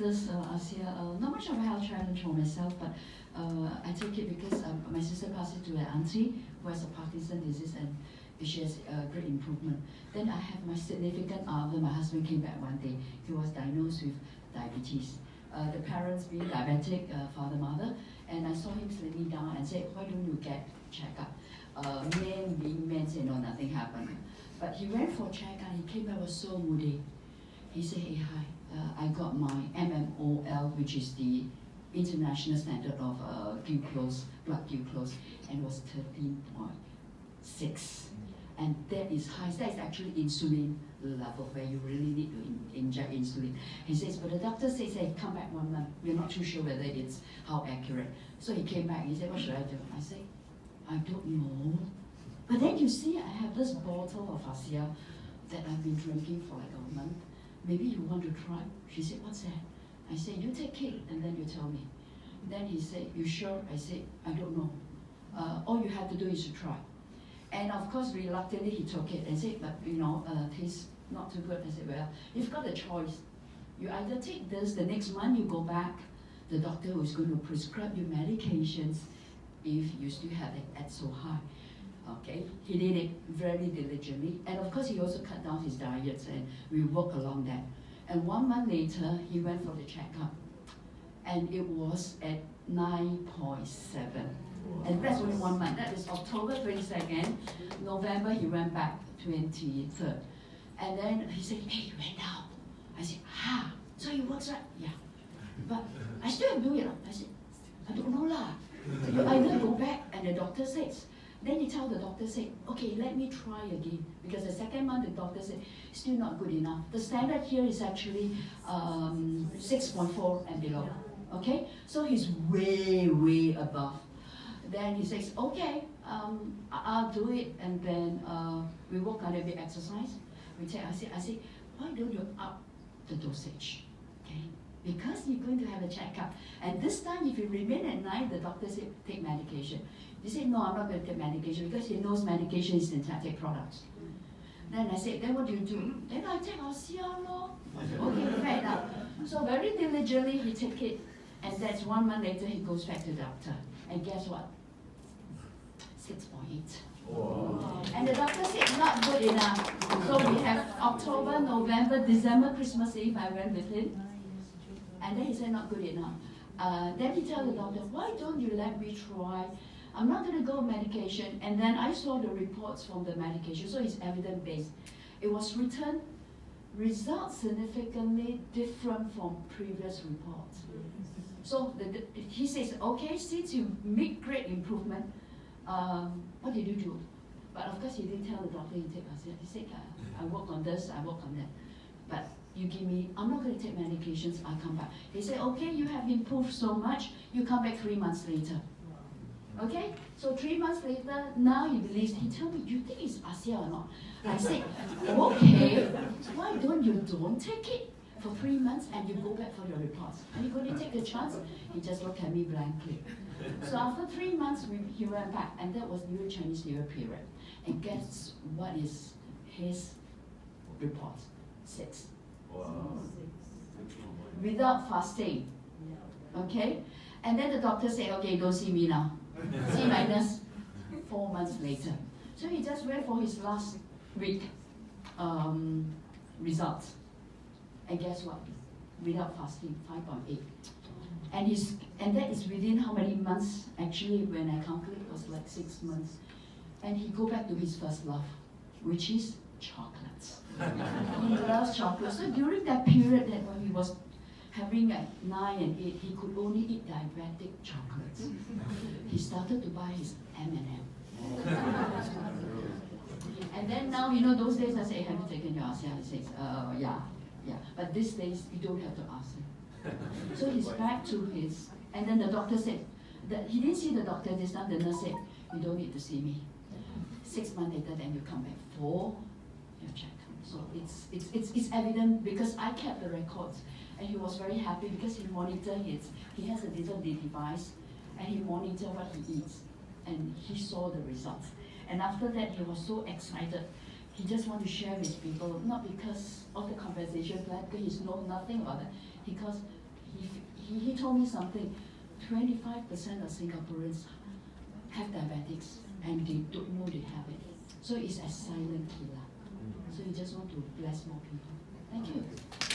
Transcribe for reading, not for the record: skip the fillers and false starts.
this, Asia, not much of a health challenge for myself, but I took it because my sister passed it to her auntie who has a Parkinson's disease, and she has great improvement. Then I have my significant other, my husband came back one day. He was diagnosed with diabetes. The parents being diabetic, father, mother, and I saw him slimming down and said, why don't you get checkup? Men being men say, no, nothing happened. But he went for checkup, he came back, was so moody. He said, hey, hi, I got my MMOL, which is the international standard of glucose, blood glucose, and was 13.6. And that is high. That is actually insulin level where you really need to inject insulin. He says, but the doctor says, hey, come back 1 month. We're not too sure whether it's how accurate. So he came back, he said, what should I do? I said, I don't know. But then you see, I have this bottle of Asia that I've been drinking for like a month. Maybe you want to try? She said, what's that? I said, you take it and then you tell me. Then he said, you sure? I said, I don't know. All you have to do is to try. And of course, reluctantly, he took it and said, but you know, tastes not too good. I said, well, you've got a choice. You either take this, the next month you go back, the doctor is going to prescribe you medications if you still have it at so high. Okay, he did it very diligently. And of course, he also cut down his diets and we work along that. And 1 month later, he went for the checkup and it was at 9.7. And that's only 1 month. That is October 22nd. November, he went back 23rd. And then he said, hey, you went down. I said, ha, so it works, right? Yeah. But I still have to do it. I said, I don't know lah. You either go back and the doctor says, then he tells the doctor, say, okay, let me try again. Because the second month, the doctor said, still not good enough. The standard here is actually 6.4 and below. Okay? So he's way, way above. Then he says, okay, I'll do it, and then we work on a bit exercise. I say, why don't you up the dosage? Okay, because you're going to have a checkup, and this time if you remain at night, the doctor said take medication. He said, no, I'm not going to take medication because he knows medication is synthetic products. Then I said, then what do you do? Then I take Asia law. Okay, fair enough. So very diligently he took it, and that's 1 month later he goes back to the doctor, and guess what? 6.8. Wow. And the doctor said not good enough. So we have October, November, December, Christmas Eve, I went with him. And then he said not good enough. Then he told the doctor, why don't you let me try? I'm not going to go medication. And then I saw the reports from the medication, so it's evidence-based. It was written, results significantly different from previous reports. So he says, okay, since you make great improvement, what did you do? But of course, he didn't tell the doctor he take Asia. He said, I work on this, I work on that. But you give me, I'm not going to take medications, I'll come back. He said, okay, you have improved so much, you come back 3 months later. Okay? So 3 months later, now he believes, he told me, you think it's Asia or not? I said, okay, why don't you don't take it for 3 months and you go back for your reports? Are you going to take the chance? He just looked at me blankly. So after 3 months, he went back, and that was during Chinese New Year period. And guess what is his report? 6. Wow. Without fasting. Okay? And then the doctor said, okay, don't see me now. C minus 4 months later. So he just went for his last week results. And guess what? Without fasting, 5.8. And that is within how many months? Actually, when I calculate, it was like 6 months. And he go back to his first love, which is chocolates. He loves chocolate. So during that period that when he was having at 9 and 8, he could only eat diabetic chocolates. He started to buy his M&M. And then now, you know, those days I say, have you taken your Asia? He says, yeah. But these days, you don't have to ask him. So he's back to his, and then the doctor said, that he didn't see the doctor this time, the nurse said, you don't need to see me. 6 months later, then you come back for your checkup. So it's evident because I kept the records, and he was very happy because he monitored he has a little device, and he monitored what he eats, and he saw the results. And after that, he was so excited. He just wanted to share with people, not because of the compensation plan, because he knows nothing about it, because he told me something. 25% of Singaporeans have diabetics and they don't know they have it. So it's a silent killer. So you just want to bless more people. Thank you.